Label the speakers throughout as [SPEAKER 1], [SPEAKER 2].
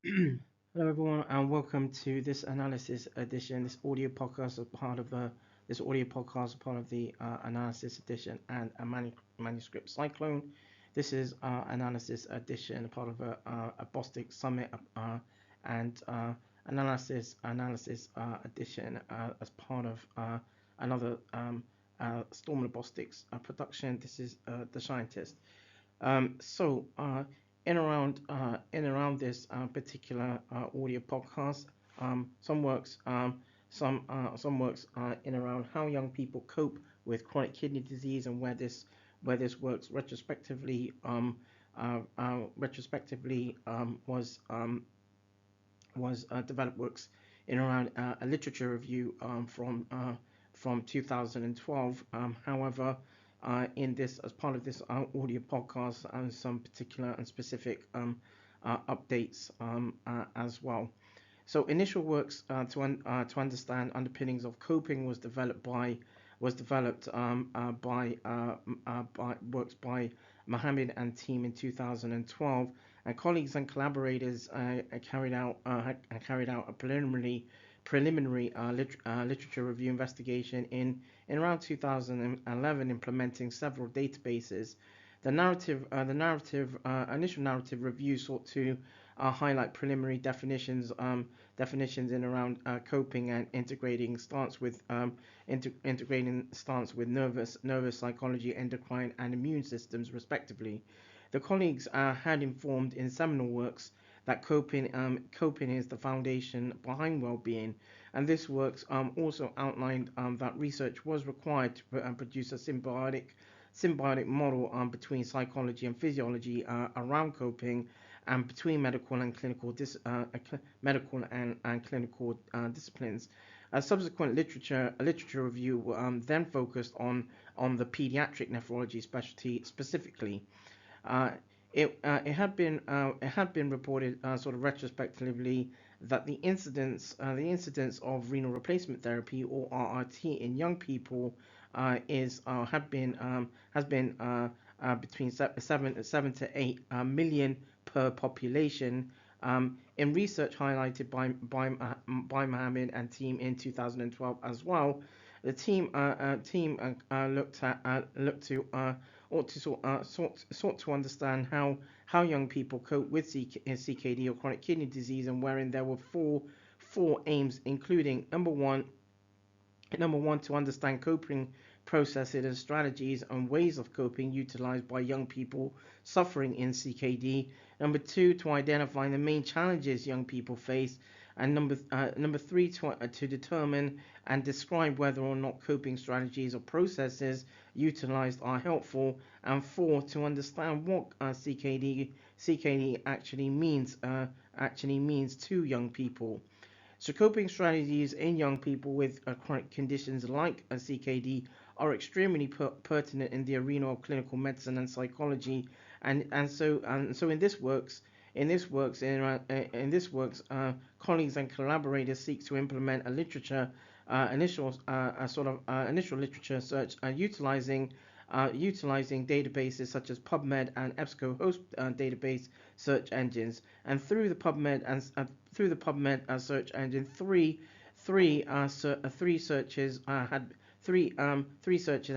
[SPEAKER 1] Hello, everyone, and welcome to this analysis edition, this audio podcast as part of the analysis edition and a manuscript Cyclone. This is analysis edition, part of a Bostic Summit and analysis edition as part of another Storm of Bostics production. This is the Shientist. In around this particular audio podcast, some works in around how young people cope with chronic kidney disease and where this works retrospectively was developed works in around a literature review from 2012. However, in this as part of this audio podcast and some particular and specific updates as well. So initial works to understand underpinnings of coping was developed by works by Mohammed and team in 2012, and colleagues and collaborators carried out a preliminary literature review investigation in around 2011, implementing several databases. Initial narrative review sought to highlight preliminary definitions in around coping and integrating stance with nervous psychology, endocrine, and immune systems, respectively. The colleagues had informed in seminal works that coping is the foundation behind well-being, and this works also outlined that research was required to produce a symbiotic model between psychology and physiology around coping, and between medical and clinical disciplines. A subsequent literature review then focused on the pediatric nephrology specialty specifically. Uh, it had been reported sort of retrospectively that the incidence of renal replacement therapy, or RRT, in young people is had been has been between 7 to 8 million per population. In research highlighted by Mohammed and team in 2012 as well, the team looked to ought to sought to understand how young people cope with CKD, or chronic kidney disease, and wherein there were four aims, including number one, to understand coping processes and strategies and ways of coping utilized by young people suffering in CKD. Number two, to identify the main challenges young people face. And number three, to determine and describe whether or not coping strategies or processes utilized are helpful. And four, to understand what CKD actually means to young people. So coping strategies in young people with chronic conditions like CKD are extremely pertinent in the arena of clinical medicine and psychology, and so in this works, colleagues and collaborators seek to implement a literature initial sort of initial literature search utilizing databases such as PubMed and EBSCOhost database search engines. And through the PubMed search engine, three searches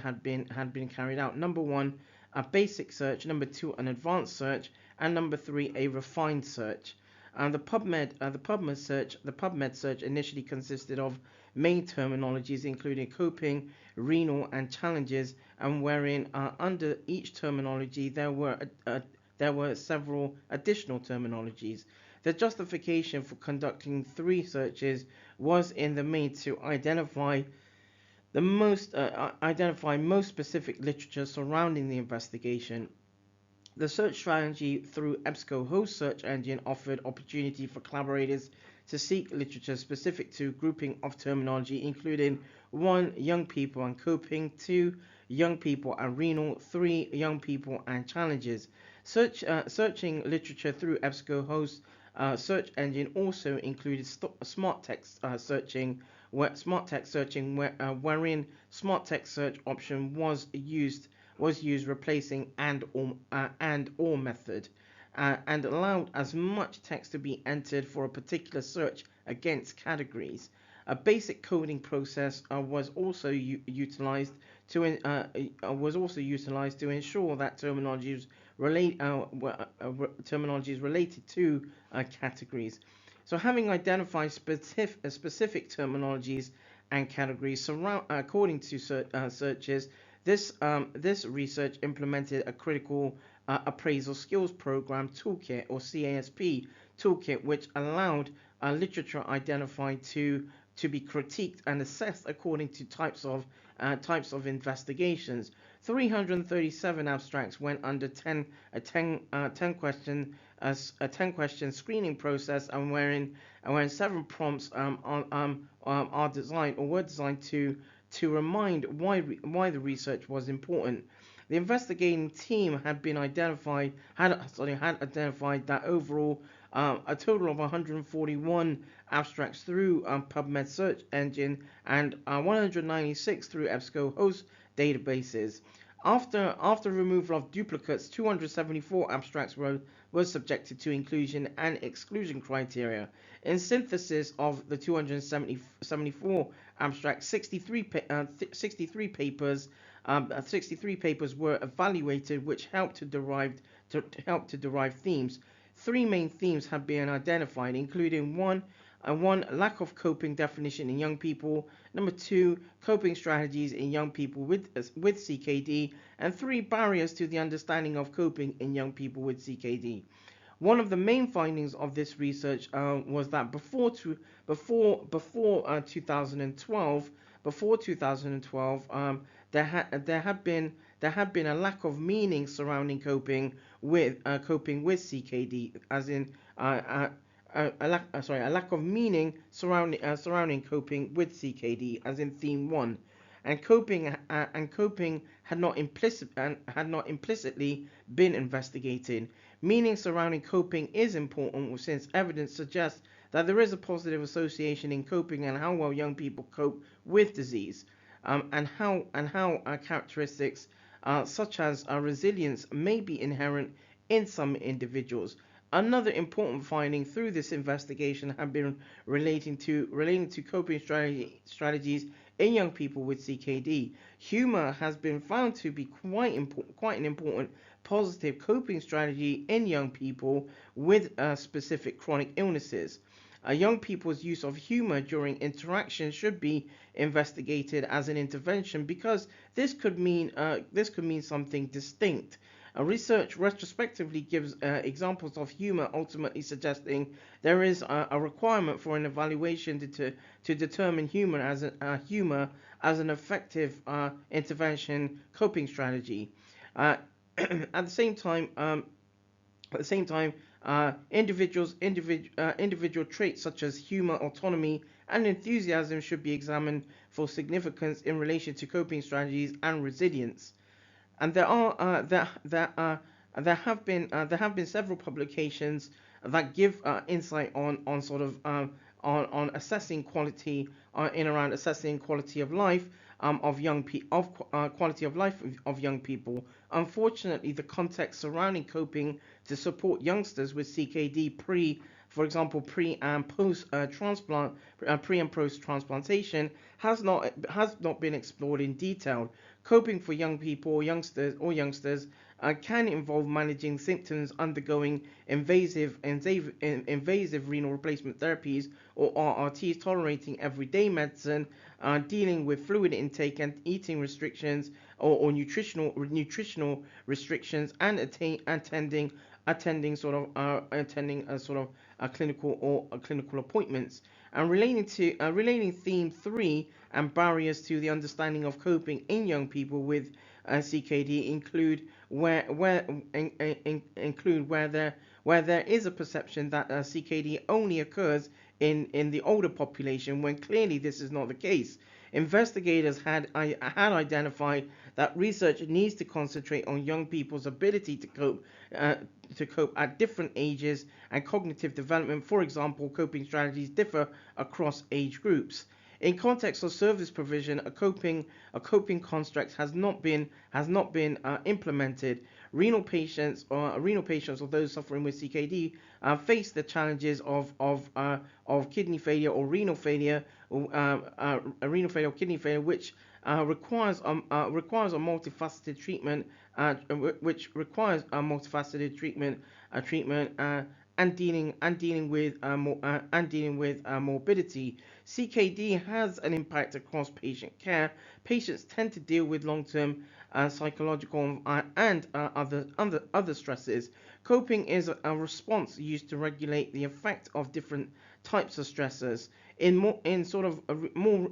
[SPEAKER 1] had been carried out. Number one, a basic search. Number two, an advanced search, and number three, a refined search. The PubMed search initially consisted of main terminologies, including coping, renal, and challenges, and wherein under each terminology there were several additional terminologies. The justification for conducting three searches was in the main to identify most specific literature surrounding the investigation. The search strategy through EBSCOhost search engine offered opportunity for collaborators to seek literature specific to grouping of terminology, including 1. Young people and coping, 2. Young people and renal, 3. Young people and challenges. Searching literature through EBSCOhost search engine also included smart text searching, wherein smart text search option was used replacing and or method. and allowed as much text to be entered for a particular search against categories. A basic coding process was also utilized to ensure that terminologies related to categories. So, having identified specific terminologies and categories according to searches, this research implemented a critical appraisal skills program toolkit, or CASP toolkit, which allowed literature identified to be critiqued and assessed according to types of investigations. 337 abstracts went under 10 question screening process, and wherein 7 prompts were designed to remind why the research was important. The investigating team had identified that overall a total of 141 abstracts through PubMed search engine and 196 through EBSCO host databases. After removal of duplicates, 274 abstracts were subjected to inclusion and exclusion criteria. In synthesis of the 274 abstracts, 63 papers 63 papers were evaluated, which helped to derive themes. 3 main themes have been identified, including one, lack of coping definition in young people; number 2, coping strategies in young people with CKD; and 3, barriers to the understanding of coping in young people with CKD. One of the main findings of this research was that before 2012, there had been a lack of meaning surrounding coping with CKD, as in a lack of meaning surrounding coping with CKD, as in theme 1, and coping had not implicitly been investigated. Meaning surrounding coping is important, since evidence suggests that there is a positive association in coping and how well young people cope with disease, and how characteristics such as resilience may be inherent in some individuals. Another important finding through this investigation have been relating to coping strategies in young people with CKD. Humor has been found to be quite an important positive coping strategy in young people with specific chronic illnesses. Young people's use of humor during interaction should be investigated as an intervention, because this could mean something distinct. Research retrospectively gives examples of humor, ultimately suggesting there is a requirement for an evaluation to determine humor as an effective intervention coping strategy. At the same time, individual traits such as humor, autonomy, and enthusiasm should be examined for significance in relation to coping strategies and resilience. And there have been several publications that give insight on assessing quality assessing quality of life of young people. Unfortunately, the context surrounding coping to support youngsters with CKD for example, pre and post transplantation, has not been explored in detail. Coping for young people or youngsters can involve managing symptoms, undergoing invasive renal replacement therapies or RRTs, tolerating everyday medicine, dealing with fluid intake and eating restrictions or nutritional restrictions, and attending clinical appointments. And relating theme 3 and barriers to the understanding of coping in young people with CKD include where there is a perception that CKD only occurs in the older population, when clearly this is not the case. Investigators had identified that research needs to concentrate on young people's ability to cope at different ages and cognitive development. For example, coping strategies differ across age groups. In context of service provision, a coping construct has not been implemented. renal patients or those suffering with CKD face the challenges of kidney failure or renal failure, or kidney failure, which requires a multifaceted treatment, which requires a multifaceted treatment and dealing with morbidity. CKD has an impact across patient care. Patients tend to deal with long-term psychological and other stresses. Coping is a response used to regulate the effect of different types of stressors. In sort of more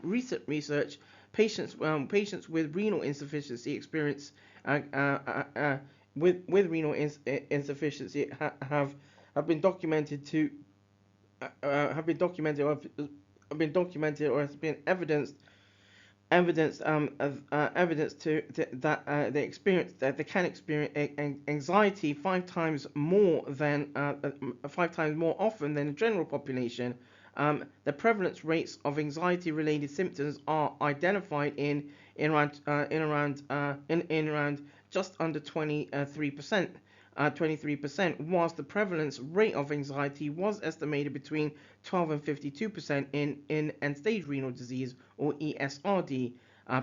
[SPEAKER 1] recent research, patients with renal insufficiency experience with renal insufficiency have been documented to have been documented or has been evidence that they can experience anxiety 5 times more often than the general population. The prevalence rates of anxiety-related symptoms are identified in around just under 23%. 23%, whilst the prevalence rate of anxiety was estimated between 12 and 52% in end-stage renal disease or ESRD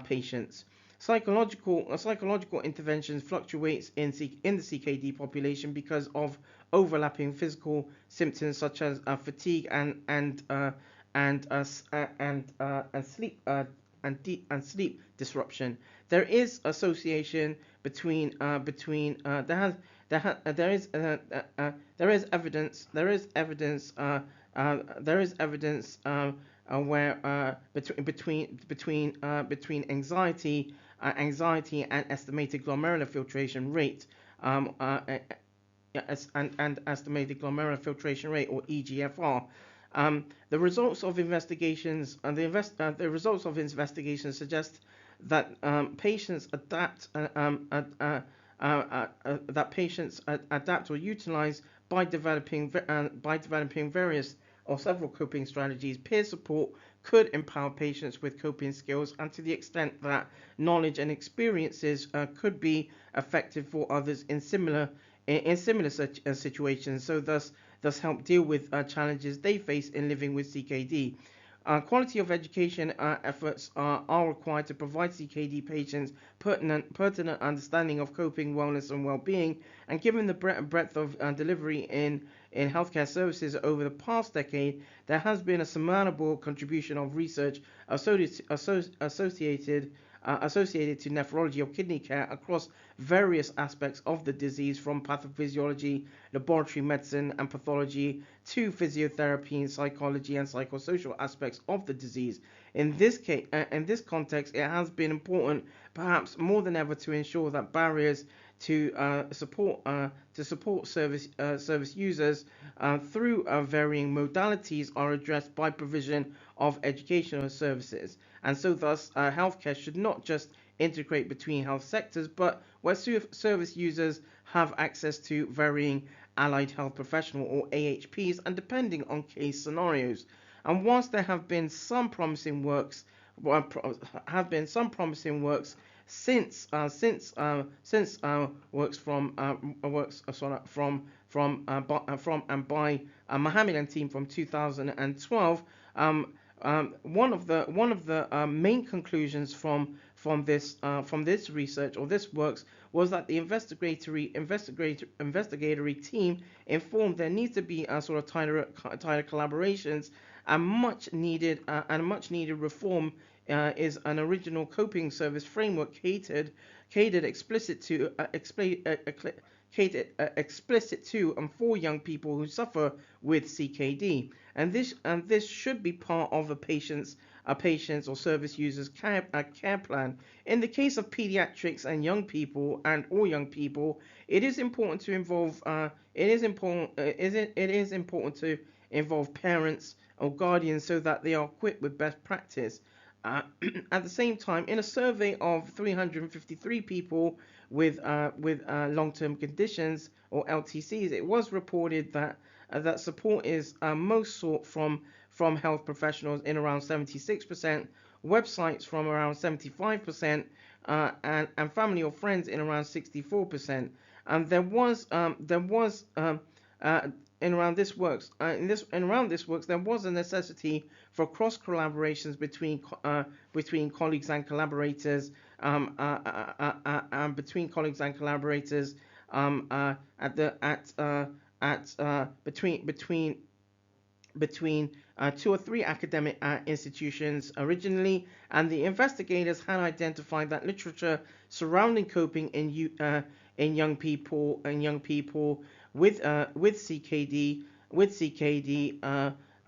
[SPEAKER 1] patients. Psychological interventions fluctuates in the CKD population because of overlapping physical symptoms such as fatigue and sleep disruption. There is association between there is evidence where between anxiety and estimated glomerular filtration rate, and estimated glomerular filtration rate, or EGFR. The results of investigations suggest that patients adapt or utilize by developing various or several coping strategies. Peer support could empower patients with coping skills, and to the extent that knowledge and experiences could be effective for others in similar situations, so thus help deal with challenges they face in living with CKD. Quality of education efforts are required to provide CKD patients pertinent understanding of coping, wellness, and well-being. And given the breadth of delivery in healthcare services over the past decade, there has been a surmountable contribution of research associated to nephrology or kidney care across various aspects of the disease, from pathophysiology, laboratory medicine, and pathology to physiotherapy, psychology, and psychosocial aspects of the disease. In this context, it has been important, perhaps more than ever, to ensure that barriers to support service users through varying modalities are addressed by provision of educational services. And so thus healthcare should not just integrate between health sectors, but where service users have access to varying allied health professional or AHPs, and depending on case scenarios. And whilst there have been some promising works since works from and by Mohammed and team from 2012. One of the main conclusions from this research or this works was that the investigatory team informed there needs to be a sort of tighter collaborations, and much needed reform is an original coping service framework catered explicit to and for young people who suffer with CKD, and this should be part of a patient's or service users care plan. In the case of pediatrics and young people and all young people, it is important to involve parents or guardians so that they are equipped with best practice. At the same time, in a survey of 353 people with long-term conditions or LTCs, it was reported that support is most sought from health professionals in around 76%, websites from around 75%, and family or friends in around 64%. And uh, in around this works in around this works there was a necessity for cross collaborations between colleagues and collaborators, between colleagues and collaborators, at the at between two or three academic institutions originally, and the investigators had identified that literature surrounding coping in young people with CKD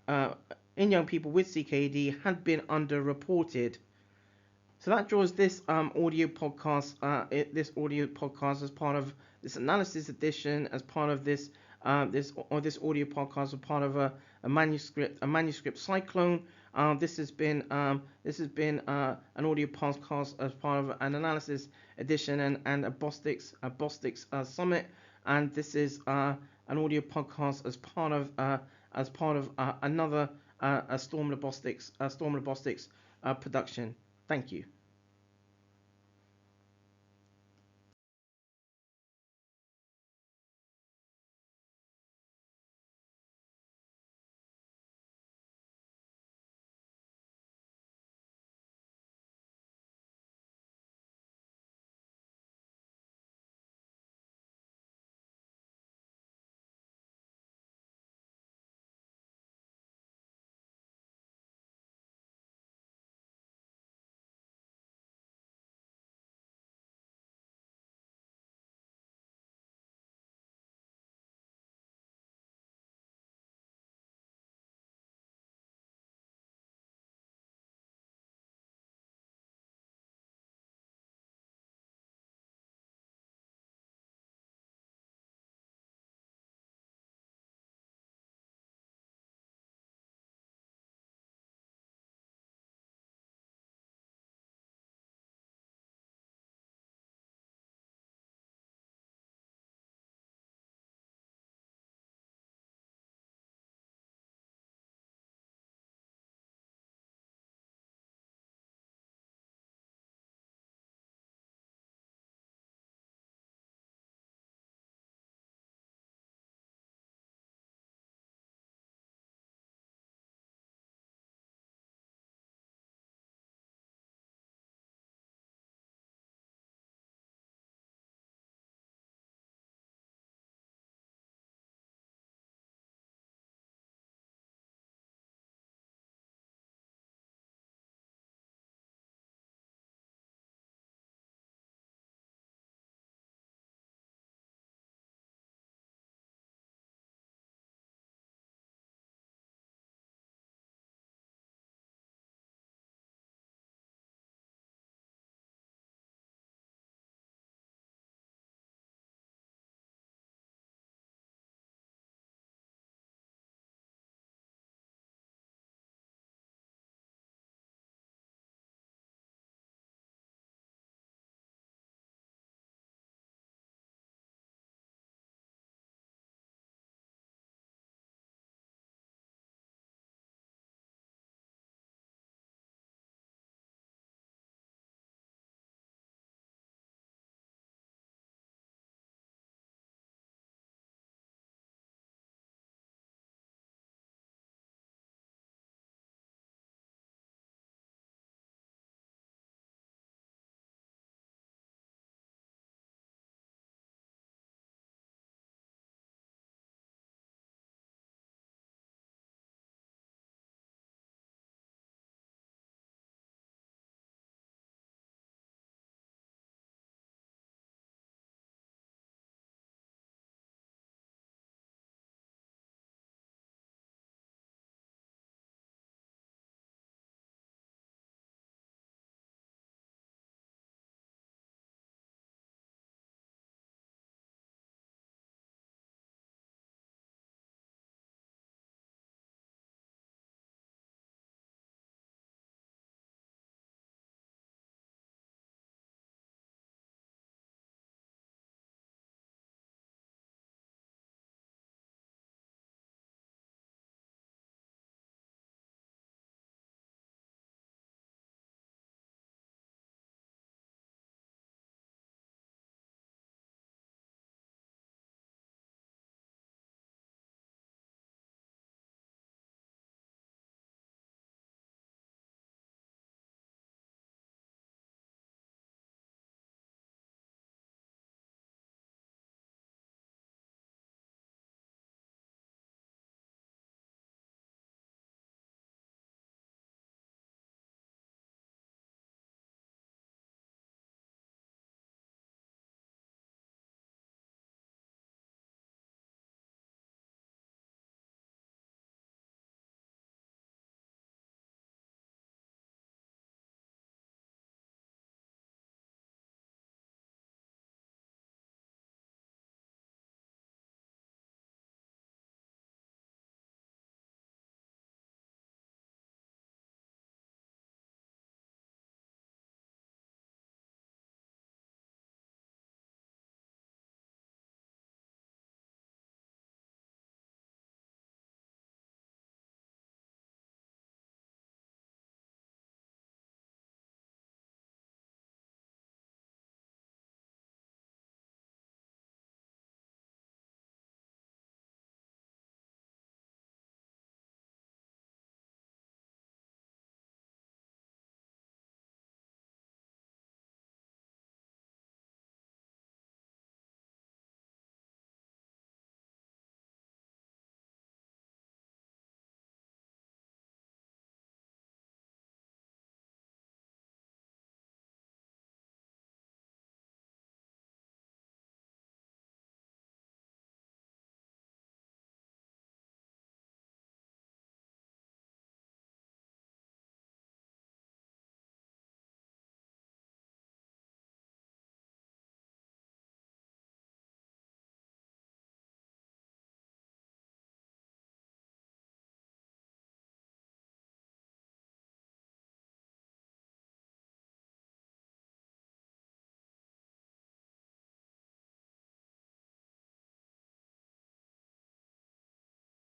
[SPEAKER 1] uh, in young people with CKD had been underreported. So that draws this audio podcast as part of this analysis edition, as part of this this audio podcast, as part of a manuscript Cyclone. This has been an audio podcast as part of an analysis edition and a Bostics summit, and this is an audio podcast as part of another a Storm Robotics production. Thank you.